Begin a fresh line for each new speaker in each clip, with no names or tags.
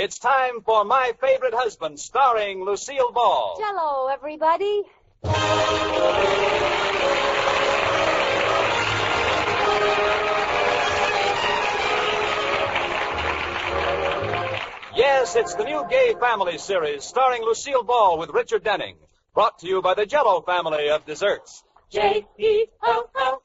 It's time for My Favorite Husband, starring Lucille Ball.
Hello, everybody.
Yes, it's the new Gay Family series, starring Lucille Ball with Richard Denning. Brought to you by the Jell-O family of desserts.
J-E-L-L.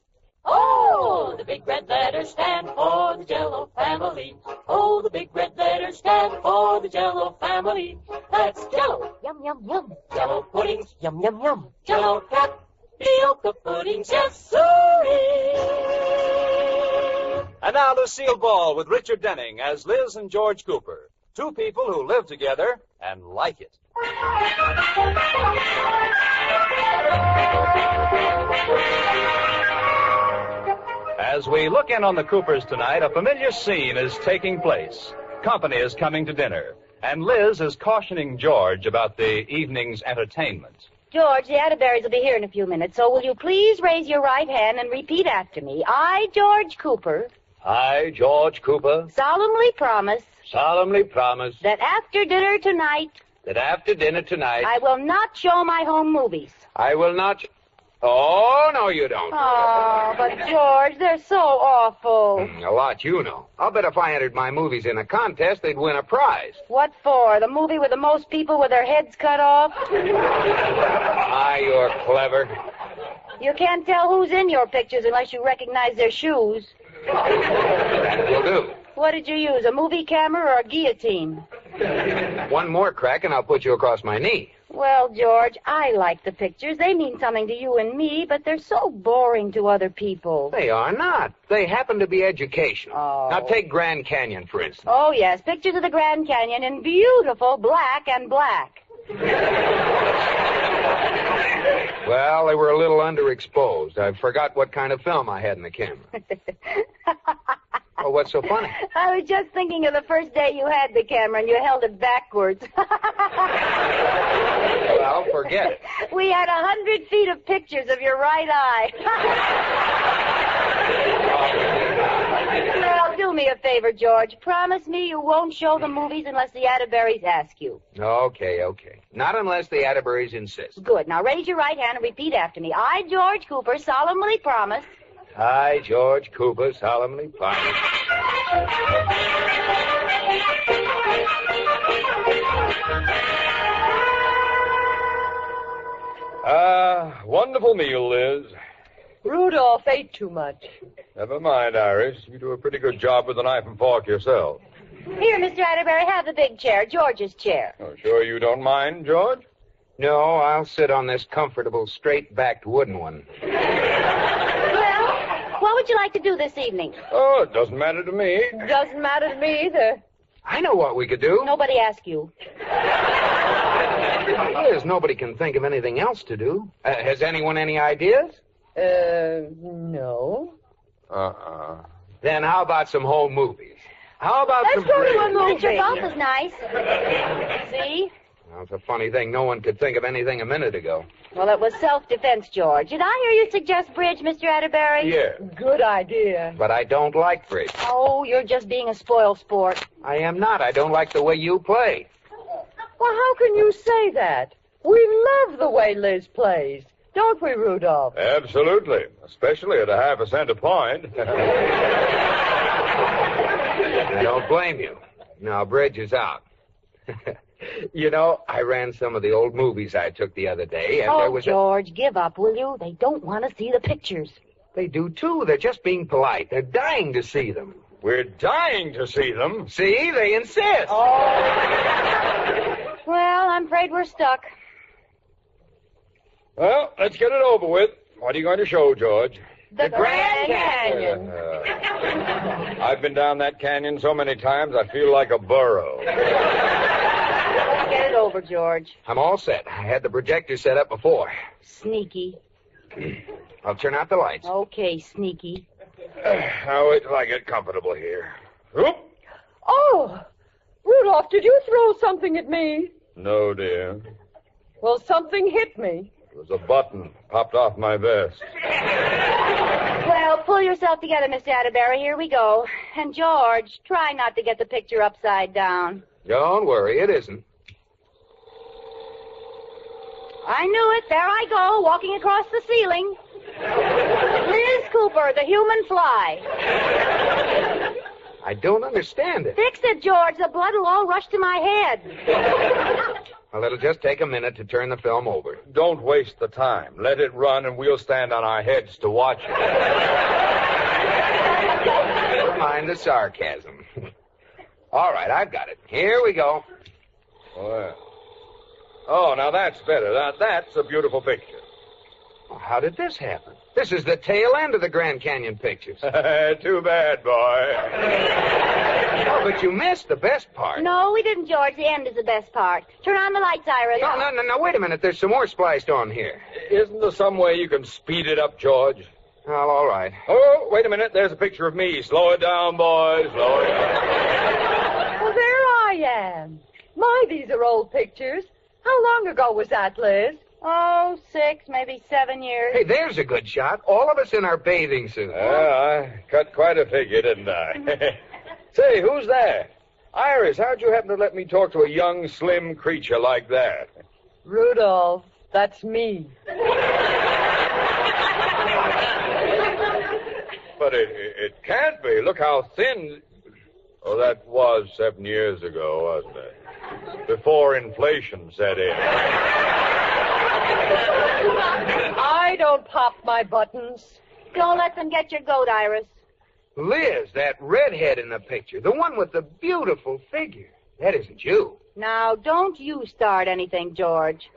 Oh, the big red letters stand for the Jell-O family. Oh, the big red letters stand for the Jell-O family. That's Jell-O.
Yum, yum, yum.
Jell-O puddings.
Yum, yum, yum.
Jell-O tapioca puddings. Yes, sirree.
And now Lucille Ball with Richard Denning as Liz and George Cooper. Two people who live together and like it. As we look in on the Coopers tonight, a familiar scene is taking place. Company is coming to dinner, and Liz is cautioning George about the evening's entertainment.
George, the Atterburys will be here in a few minutes, so will you please raise your right hand and repeat after me? I, George Cooper,
I, George Cooper,
solemnly promise
solemnly promise
that after dinner tonight,
I
will not show my home movies.
I will not... Oh, no, you don't.
Oh, but George, they're so awful.
A lot you know. I'll bet if I entered my movies in a contest, they'd win a prize.
What for? The movie with the most people with their heads cut off?
Ah, you're clever.
You can't tell who's in your pictures unless you recognize their shoes.
Will do.
What did you use, a movie camera or a guillotine?
One more crack and I'll put you across my knee.
Well, George, I like the pictures. They mean something to you and me, but they're so boring to other people.
They are not. They happen to be educational.
Oh.
Now take Grand Canyon, for instance.
Oh, yes, pictures of the Grand Canyon in beautiful black and black.
Well, they were a little underexposed. I forgot what kind of film I had in the camera. Oh, what's so funny?
I was just thinking of the first day you had the camera and you held it backwards.
Well, forget it.
We had 100 feet of pictures of your right eye. Well, do me a favor, George. Promise me you won't show the movies unless the Atterburys ask you.
Okay. Not unless the Atterburys insist.
Good. Now raise your right hand and repeat after me. I, George Cooper, solemnly promise...
I, George Cooper, solemnly promise.
Wonderful meal, Liz.
Rudolph ate too much.
Never mind, Iris. You do a pretty good job with a knife and fork yourself.
Here, Mr. Atterbury, have the big chair, George's chair.
Oh, sure you don't mind, George?
No, I'll sit on this comfortable, straight-backed wooden one.
Well, what would you like to do this evening?
Oh, it doesn't matter to me.
Doesn't matter to me either.
I know what we could do.
Nobody asked you.
Liz, nobody can think of anything else to do. Has anyone any ideas?
No.
Then how about some home movies? How about
Let's
some
go to
bridge?
a movie.
Picture golf is nice. See?
Well, it's a funny thing. No one could think of anything a minute ago.
Well, it was self-defense, George. Did I hear you suggest bridge, Mr. Atterbury?
Yeah,
Good idea.
but I don't like bridge.
Oh, you're just being a spoiled sport.
I am not. I don't like the way you play.
Well, how can you say that? We love the way Liz plays. Don't we, Rudolph?
Absolutely. Especially at a half a cent a point.
I don't blame you. Now, bridge is out. You know, I ran some of the old movies I took the other day, and there was
George, give up, will you? They don't want to see the pictures.
They do, too. They're just being polite. They're dying to see them.
We're dying to see them.
See? They insist.
Well, I'm afraid we're stuck.
Well, let's get it over with. What are you going to show, George?
The Grand Canyon.
I've been down that canyon so many times, I feel like a burro.
Let's get it over, George.
I'm all set. I had the projector set up before.
Sneaky.
I'll turn out the lights.
Okay, sneaky.
Now wait till I get comfortable here. Oop!
Oh, Rudolph, did you throw something at me?
No, dear.
Well, something hit me.
It was a button popped off my vest.
Well, pull yourself together, Mr. Atterbury. Here we go. And, George, try not to get the picture upside down.
Don't worry, it isn't.
I knew it. There I go, walking across the ceiling. Liz Cooper, the human fly.
I don't understand it.
Fix it, George. The blood will all rush to my head.
Well, it'll just take a minute to turn the film over.
Don't waste the time. Let it run, and we'll stand on our heads to watch it.
Never mind the sarcasm. All right, I've got it. Here we go.
Well. Oh, now that's better. That's a beautiful picture.
Well, how did this happen? This is the tail end of the Grand Canyon pictures.
Too bad, boy.
Oh, but you missed the best part.
No, we didn't, George. The end is the best part. Turn on the lights, Iris.
No, wait a minute. There's some more spliced on here.
Isn't there some way you can speed it up, George?
Well, all right.
Oh, wait a minute. There's a picture of me. Slow it down, boys. Slow it down.
Well, there I am. My, these are old pictures. How long ago was that, Liz?
Oh, 6, maybe 7 years.
Hey, there's a good shot. All of us in our bathing suits.
I cut quite a figure, didn't I? Say, who's that? Iris, how'd you happen to let me talk to a young, slim creature like that?
Rudolph, that's me.
But it can't be. Look how thin. Oh, that was 7 years ago, wasn't it? Before inflation set in.
I don't pop my buttons.
Don't let them get your goat, Iris.
Liz, that redhead in the picture, the one with the beautiful figure. That isn't you.
Now, don't you start anything, George.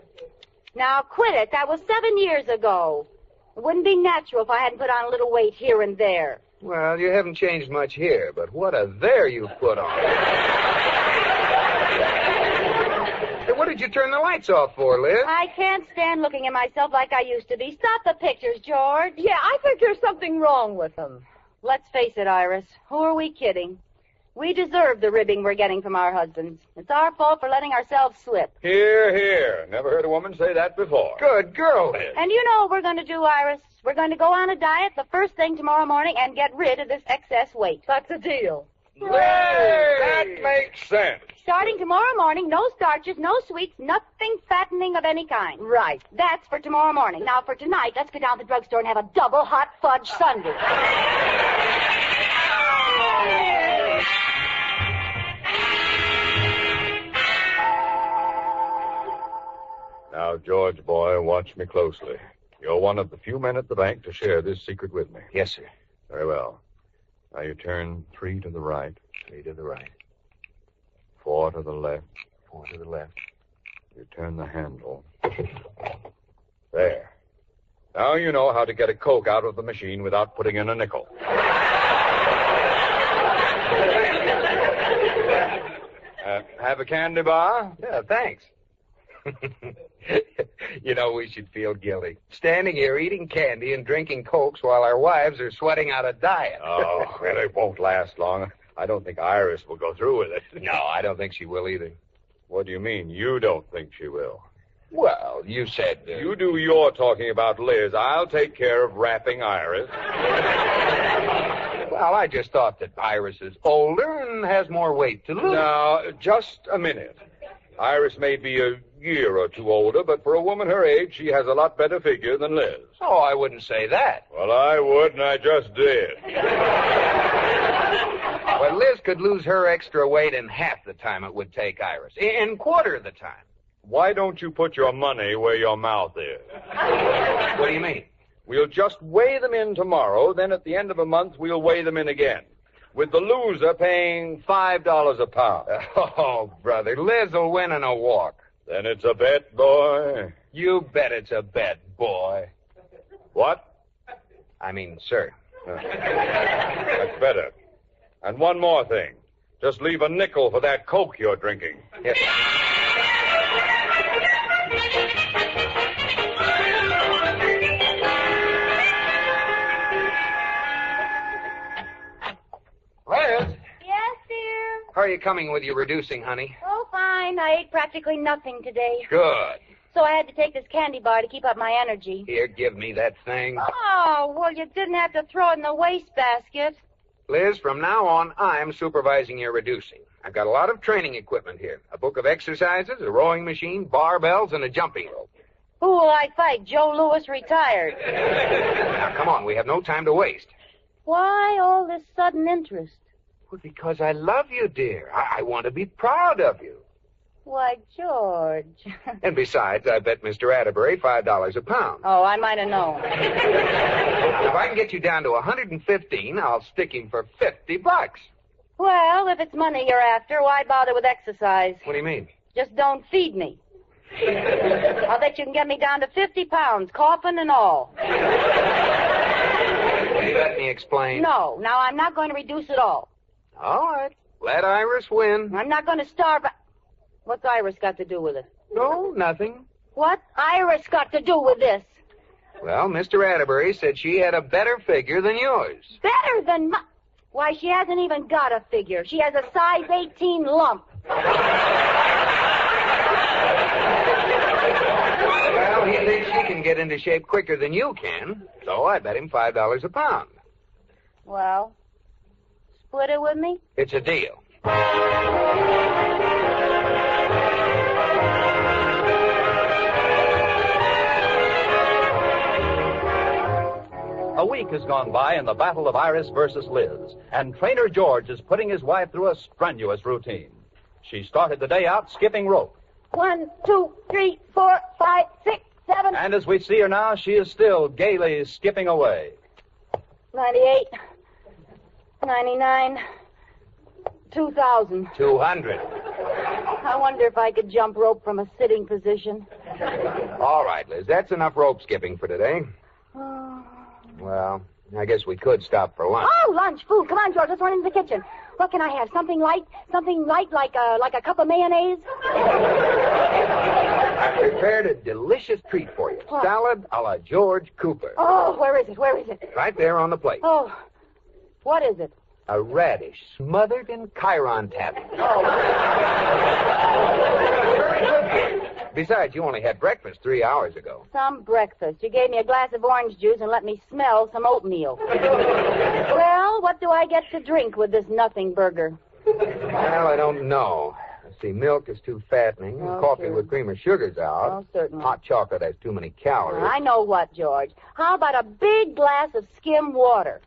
Now, quit it. That was 7 years ago. It wouldn't be natural if I hadn't put on a little weight here and there.
Well, you haven't changed much here, but what a there you've put on. Hey, what did you turn the lights off for, Liz?
I can't stand looking at myself like I used to be. Stop the pictures, George.
Yeah, I think there's something wrong with them.
Let's face it, Iris. Who are we kidding? We deserve the ribbing we're getting from our husbands. It's our fault for letting ourselves slip.
Here, here. Never heard a woman say that before.
Good girl, Liz.
And you know what we're going to do, Iris? We're going to go on a diet the first thing tomorrow morning and get rid of this excess weight.
That's a deal.
Hey, that makes sense.
Starting tomorrow morning, no starches, no sweets, nothing fattening of any kind.
Right.
That's for tomorrow morning. Now, for tonight, let's go down to the drugstore and have a double hot fudge sundae.
Now, George, boy, watch me closely. You're one of the few men at the bank to share this secret with me.
Yes, sir.
Very well. Now you turn 3 to the right.
3 to the right.
4 to the left.
4 to the left.
You turn the handle. There. Now you know how to get a Coke out of the machine without putting in a nickel. Have a candy bar?
Yeah, thanks. You know, we should feel guilty. Standing here eating candy and drinking Cokes while our wives are sweating out a diet.
Oh, well, it won't last long. I don't think Iris will go through with it.
No, I don't think she will either.
What do you mean, you don't think she will?
Well, you said...
You do your talking about Liz. I'll take care of wrapping Iris.
Well, I just thought that Iris is older and has more weight to lose.
Now, just a minute. Iris may be a year or two older, but for a woman her age, she has a lot better figure than Liz.
Oh, I wouldn't say that.
Well, I would, and I just did.
Well, Liz could lose her extra weight in half the time it would take Iris. In quarter the time.
Why don't you put your money where your mouth is?
What do you mean?
We'll just weigh them in tomorrow, then at the end of a month, we'll weigh them in again. With the loser paying $5 a pound.
Oh, brother, Liz will win in a walk.
Then it's a bet, boy.
You bet it's a bet, boy.
What?
I mean, sir.
That's better. And one more thing. Just leave a nickel for that Coke you're drinking.
Yes. Liz,
Yes, dear?
how are you coming with your reducing, honey?
Oh, fine. I ate practically nothing today.
Good.
So I had to take this candy bar to keep up my energy.
Here, give me that thing.
Oh, well, you didn't have to throw it in the wastebasket.
Liz, from now on, I'm supervising your reducing. I've got a lot of training equipment here. A book of exercises, a rowing machine, barbells, and a jumping rope.
Who will I fight? Joe Louis retired.
Now, come on. We have no time to waste.
Why all this sudden interest?
Well, because I love you, dear. I want to be proud of you.
Why, George.
And besides, I bet Mr. Atterbury $5 a pound.
Oh, I might have known.
If I can get you down to 115, I'll stick him for $50.
Well, if it's money you're after, why bother with exercise?
What do you mean?
Just don't feed me. I'll bet you can get me down to 50 pounds, coffin and all.
Will you let me explain?
No, now I'm not going to reduce it all.
All right. Let Iris win.
I'm not going to starve. What's Iris got to do with it?
No, nothing.
What Iris got to do with this?
Well, Mr. Atterbury said she had a better figure than yours.
Better than my... Why, she hasn't even got a figure. She has a size 18 lump.
Well, he thinks she can get into shape quicker than you can, so I bet him $5 a pound.
Well, split it with me?
It's a deal.
A week has gone by in the battle of Iris versus Liz, and Trainer George is putting his wife through a strenuous routine. She started the day out skipping rope.
1, 2, 3, 4, 5, 6, 7.
And as we see her now, she is still gaily skipping away.
98, 99, 2,000.
200.
I wonder if I could jump rope from a sitting position.
All right, Liz, that's enough rope skipping for today. Well, I guess we could stop for lunch.
Oh, lunch, food. Come on, George, let's run into the kitchen. What can I have? Something light like a cup of mayonnaise?
I prepared a delicious treat for you.
What?
Salad a la George Cooper.
Oh, where is it? Where is it?
Right there on the plate.
Oh, what is it?
A radish smothered in Chiron taffy.
Oh.
Besides, you only had breakfast 3 hours ago.
Some breakfast. You gave me a glass of orange juice and let me smell some oatmeal. Well, what do I get to drink with this nothing burger?
Well, I don't know. Let's see, milk is too fattening.
Oh,
Coffee
sure.
with cream or sugar's out.
Oh, certainly.
Hot chocolate has too many calories.
I know what, George. How about a big glass of skim water?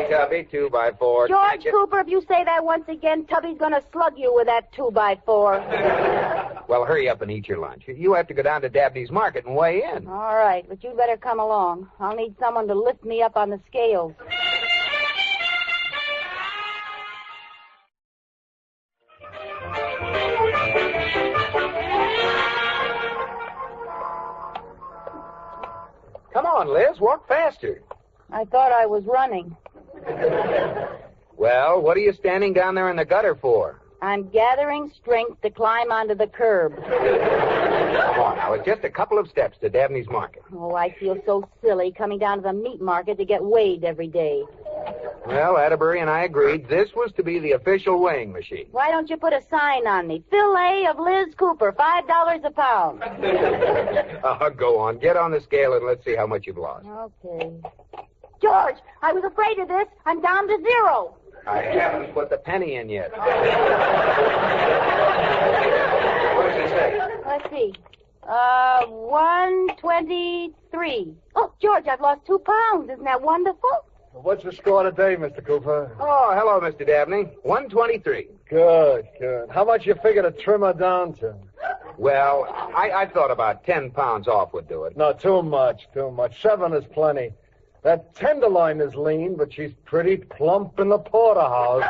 Tubby, 2x4.
George Cooper, if you say that once again, Tubby's going to slug you with that 2x4.
Well, hurry up and eat your lunch. You have to go down to Dabney's Market and weigh in.
All right, but you better come along. I'll need someone to lift me up on the scales.
Come on, Liz, walk faster.
I thought I was running.
Well, what are you standing down there in the gutter for?
I'm gathering strength to climb onto the curb.
Come on now, it's just a couple of steps to Dabney's Market.
Oh, I feel so silly coming down to the meat market to get weighed every day.
Well, Atterbury and I agreed this was to be the official weighing machine.
Why don't you put a sign on me? Fillet of Liz Cooper, $5 a pound.
Oh, go on. Get on the scale and let's see how much you've lost.
Okay. George, I was afraid of this. I'm down to 0.
I haven't put the penny in yet. What does it say?
Let's see. 123. Oh, George, I've lost 2 pounds. Isn't that wonderful?
What's the score today, Mr. Cooper?
Oh, hello, Mr. Dabney. 123.
Good. How much you figure to trim her down to?
Well, I thought about 10 pounds off would do it.
No, too much. 7 is plenty. That tenderloin is lean, but she's pretty plump in the porterhouse.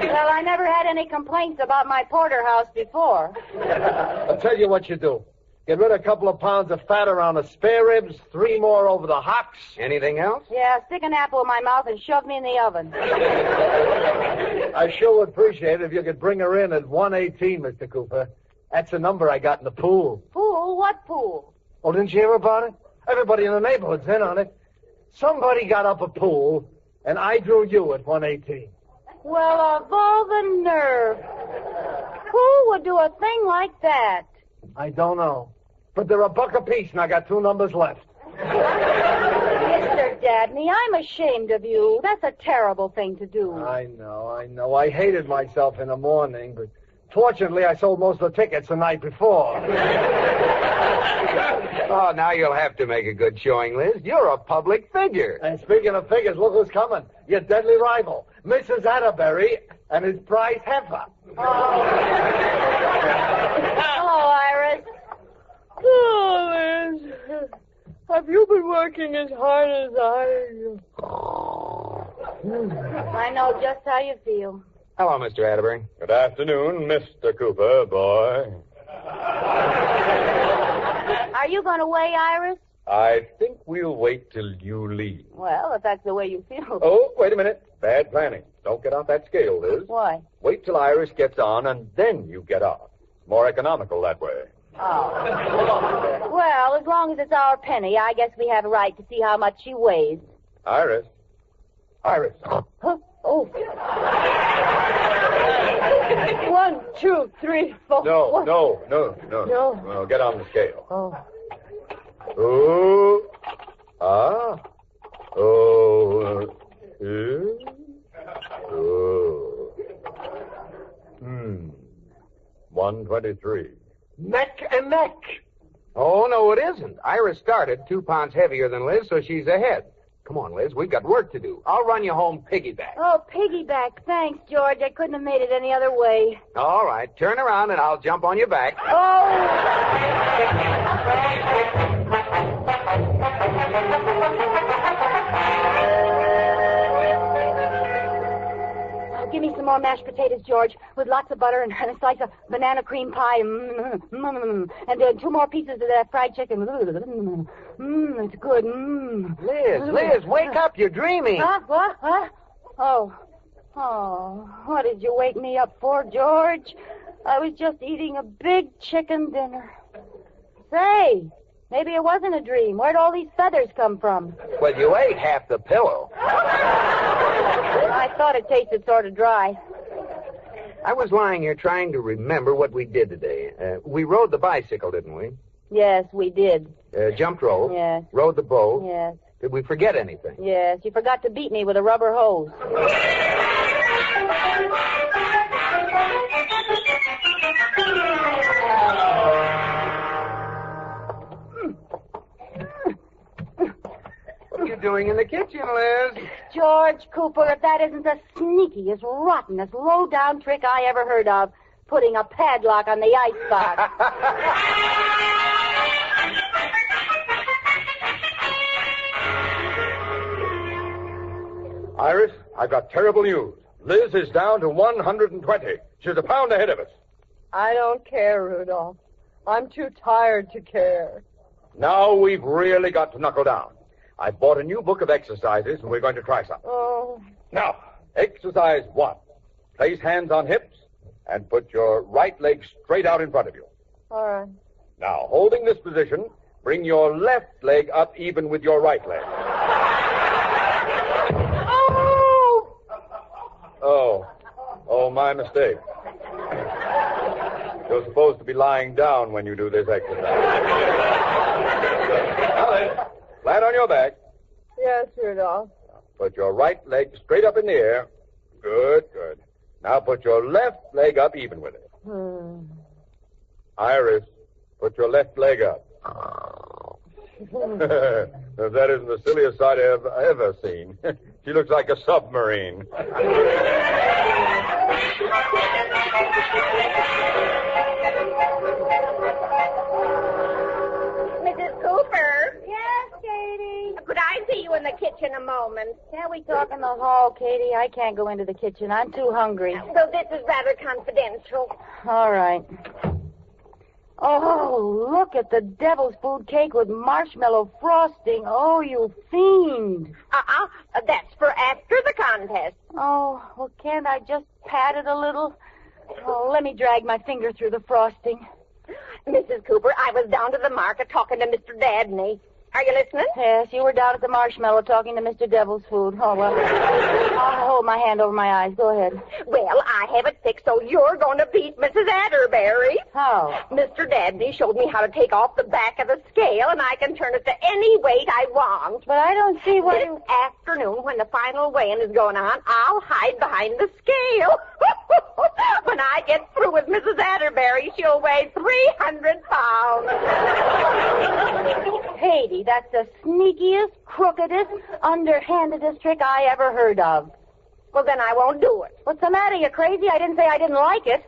Well, I never had any complaints about my porterhouse before.
I'll tell you what you do. Get rid of a couple of pounds of fat around the spare ribs, 3 more over the hocks.
Anything else?
Yeah, stick an apple in my mouth and shove me in the oven.
I sure would appreciate it if you could bring her in at 118, Mr. Cooper. That's the number I got in the pool.
Pool? What pool?
Oh, didn't you hear about it? Everybody in the neighborhood's in on it. Somebody got up a pool, and I drew you at 118.
Well, of all the nerve. Who would do a thing like that?
I don't know. But they're $1 apiece, and I got 2 numbers left.
Mr. Dabney, I'm ashamed of you. That's a terrible thing to do.
I know. I hated myself in the morning, but fortunately I sold most of the tickets the night before.
Oh, now you'll have to make a good showing, Liz. You're a public figure.
And speaking of figures, look who's coming. Your deadly rival, Mrs. Atterbury and his prize heifer.
Hello, Iris.
Oh, Liz. Have you been working as hard as
I know just how you feel.
Hello, Mr. Atterbury.
Good afternoon, Mr. Cooper, boy.
Are you going to weigh, Iris?
I think we'll wait till you leave.
Well, if that's the way you feel.
Oh, wait a minute. Bad planning. Don't get off that scale, Liz.
Why?
Wait till Iris gets on, and then you get off. It's more economical that way.
Oh. Well, as long as it's our penny, I guess we have a right to see how much she weighs.
Iris. Iris.
Huh? Oh.
1, 2, 3, 4.
No.
No.
Get on the scale.
Oh.
Oh. Ah. Oh. Oh. 123.
Neck and neck.
Oh, no, it isn't. Iris started 2 pounds heavier than Liz, so she's ahead. Come on, Liz. We've got work to do. I'll run you home piggyback.
Oh, piggyback. Thanks, George. I couldn't have made it any other way.
All right. Turn around, and I'll jump on your back.
Give me some more mashed potatoes, George, with lots of butter and a slice of banana cream pie. And then 2 more pieces of that fried chicken. It's good.
Liz, wake up. You're dreaming.
Huh? What? Oh, what did you wake me up for, George? I was just eating a big chicken dinner. Say, maybe it wasn't a dream. Where'd all these feathers come from?
Well, you ate half the pillow.
I thought it tasted sort of dry.
I was lying here trying to remember what we did today. We rode the bicycle, didn't we?
Yes, we did.
Jumped rope.
Yes.
Rode the boat.
Yes.
Did we forget anything?
Yes, you forgot to beat me with a rubber hose.
What are you doing in the kitchen, Liz?
George Cooper, if that isn't the sneakiest, rottenest, low-down trick I ever heard of, putting a padlock on the icebox.
Iris, I've got terrible news. Liz is down to 120. She's a pound ahead of us.
I don't care, Rudolph. I'm too tired to care.
Now we've really got to knuckle down. I've bought a new book of exercises, and we're going to try some.
Oh.
Now, exercise 1. Place hands on hips and put your right leg straight out in front of you.
All right.
Now, holding this position, bring your left leg up even with your right leg. Oh, my mistake. You're supposed to be lying down when you do this exercise. Now then, flat on your back.
Yes, Rudolph.
Put your right leg straight up in the air. Good. Now put your left leg up even with it. Iris, put your left leg up. That isn't the silliest sight I've ever seen. She looks like a submarine.
Mrs. Cooper?
Yes, Katie?
Could I see you in the kitchen a moment?
Can't we talk in the hall, Katie? I can't go into the kitchen. I'm too hungry.
So this is rather confidential.
All right. Oh, look at the devil's food cake with marshmallow frosting. Oh, you fiend.
That's for after the contest.
Oh, well, can't I just pat it a little? Oh, let me drag my finger through the frosting.
Mrs. Cooper, I was down to the market talking to Mr. Dabney. Are you listening?
Yes, you were down at the Marshmallow talking to Mr. Devil's Food. Oh, well, I'll hold my hand over my eyes. Go ahead.
Well, I have it fixed, so you're going to beat Mrs. Atterbury.
How?
Mr. Dabney showed me how to take off the back of the scale, and I can turn it to any weight I want.
But I don't see what...
This afternoon, when the final weighing is going on, I'll hide behind the scale. When I get through with Mrs. Atterbury, she'll weigh 300 pounds.
Katie, that's the sneakiest, crookedest, underhandedest trick I ever heard of.
Well, then I won't do it.
What's the matter? You crazy? I didn't say I didn't like it.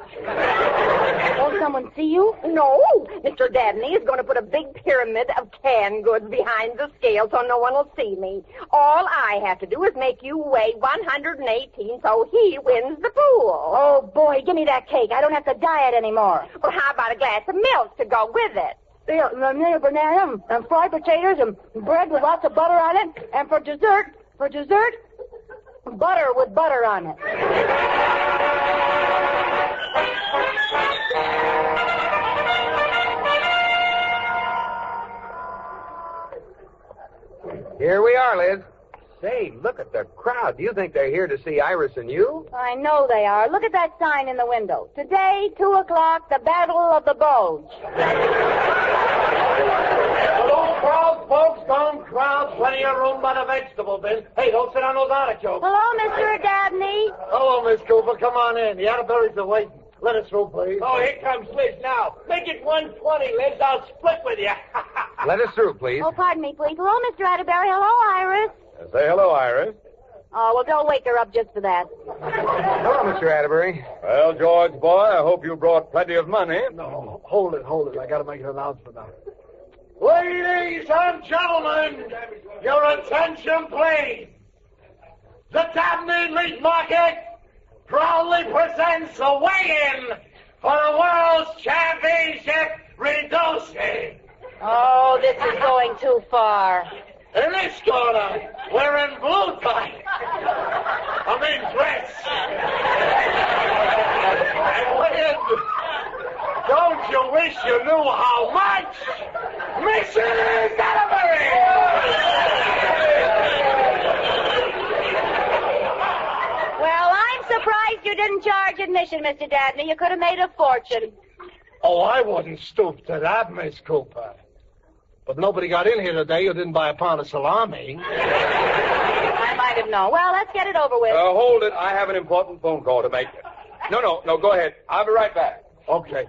Won't someone see you?
No. Mr. Dabney is going to put a big pyramid of canned goods behind the scale so no one will see me. All I have to do is make you weigh 118 so he wins the pool.
Oh, boy, give me that cake. I don't have to diet anymore.
Well, how about a glass of milk to go with it?
Yeah, a banana and fried potatoes and bread with lots of butter on it. And for dessert, butter with butter on it.
Here we are, Liz. Say, look at the crowd. Do you think they're here to see Iris and you?
I know they are. Look at that sign in the window. Today, 2 o'clock, the Battle of the Bulge.
Don't crowd, folks. Don't crowd. Plenty of room by the vegetable bin. Hey, don't sit on those artichokes.
Hello, Mr. Dabney.
Hello, Miss Cooper. Come on in. The Atterburys are waiting. Let us through, please.
Oh, here comes Liz now. Make it 120, Liz. I'll split with you.
Let us through, please.
Oh, pardon me, please. Hello, Mr. Atterbury. Hello, Iris.
Say hello, Iris.
Oh, well, don't wake her up just for that.
Hello, Mr. Atterbury.
Well, George, boy, I hope you brought plenty of money.
No, hold it. I got to make an announcement now. Ladies and gentlemen, your attention, please. The Dabney Meat Market proudly presents a weigh-in for the World's Championship Reducing.
Oh, this is going too far.
In this corner, wearing blue tie. Dress. And weighing, don't you wish you knew how much? Mrs. Atterbury!
Well, I'm surprised you didn't charge admission, Mr. Dabney. You could have made a fortune.
Oh, I wouldn't stoop to that, Miss Cooper. But nobody got in here today who didn't buy a pound of salami.
I might have known. Well, let's get it over with.
Hold it. I have an important phone call to make. No, go ahead. I'll be right back.
Okay.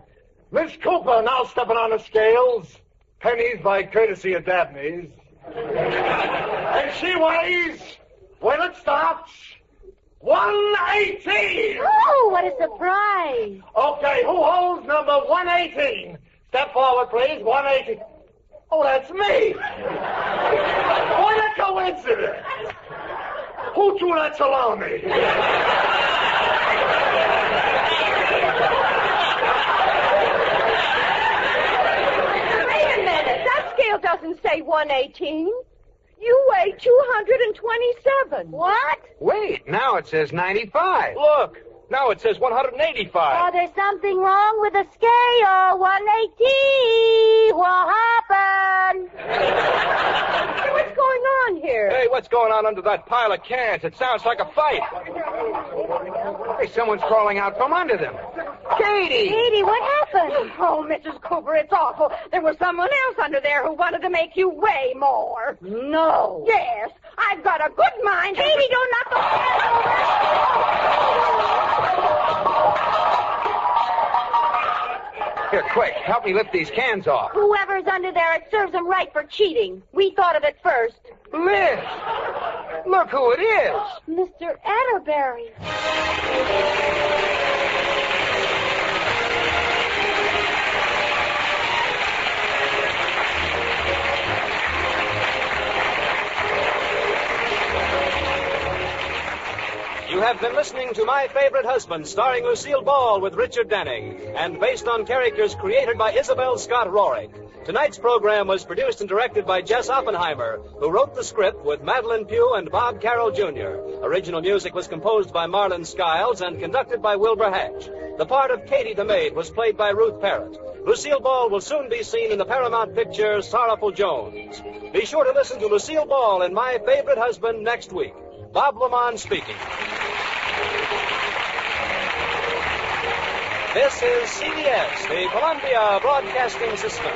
Miss Cooper now stepping on the scales. Pennies by courtesy of Dabney's. And she weighs, when it stops, 118.
Oh, what a surprise.
Okay, who holds number 118? Step forward, please. 118. Oh, that's me. What a coincidence. Who threw that salami?
Wait a minute. That scale doesn't say 118. You weigh 227.
What?
Wait, now it says 95.
Look, now it says 185.
Oh, there's something wrong with the scale. 118. What happened?
Hey, what's going on here?
Hey, what's going on under that pile of cans? It sounds like a fight.
Hey, someone's crawling out from under them. Katie!
Katie, what happened?
Oh, Mrs. Cooper, it's awful. There was someone else under there who wanted to make you weigh more.
No.
Yes, I've got a good mind.
Katie, don't knock the cans over.
Here, quick, help me lift these cans off.
Whoever's under there, it serves them right for cheating. We thought of it first.
Liz! Look who it is!
Mr. Atterbury.
You have been listening to My Favorite Husband, starring Lucille Ball with Richard Denning, and based on characters created by Isabel Scott Rorick. Tonight's program was produced and directed by Jess Oppenheimer, who wrote the script with Madeline Pugh and Bob Carroll Jr. Original music was composed by Marlon Skiles and conducted by Wilbur Hatch. The part of Katie the Maid was played by Ruth Parrott. Lucille Ball will soon be seen in the Paramount picture Sorrowful Jones. Be sure to listen to Lucille Ball in My Favorite Husband next week. Bob Lamont speaking. This is CBS, the Columbia Broadcasting System.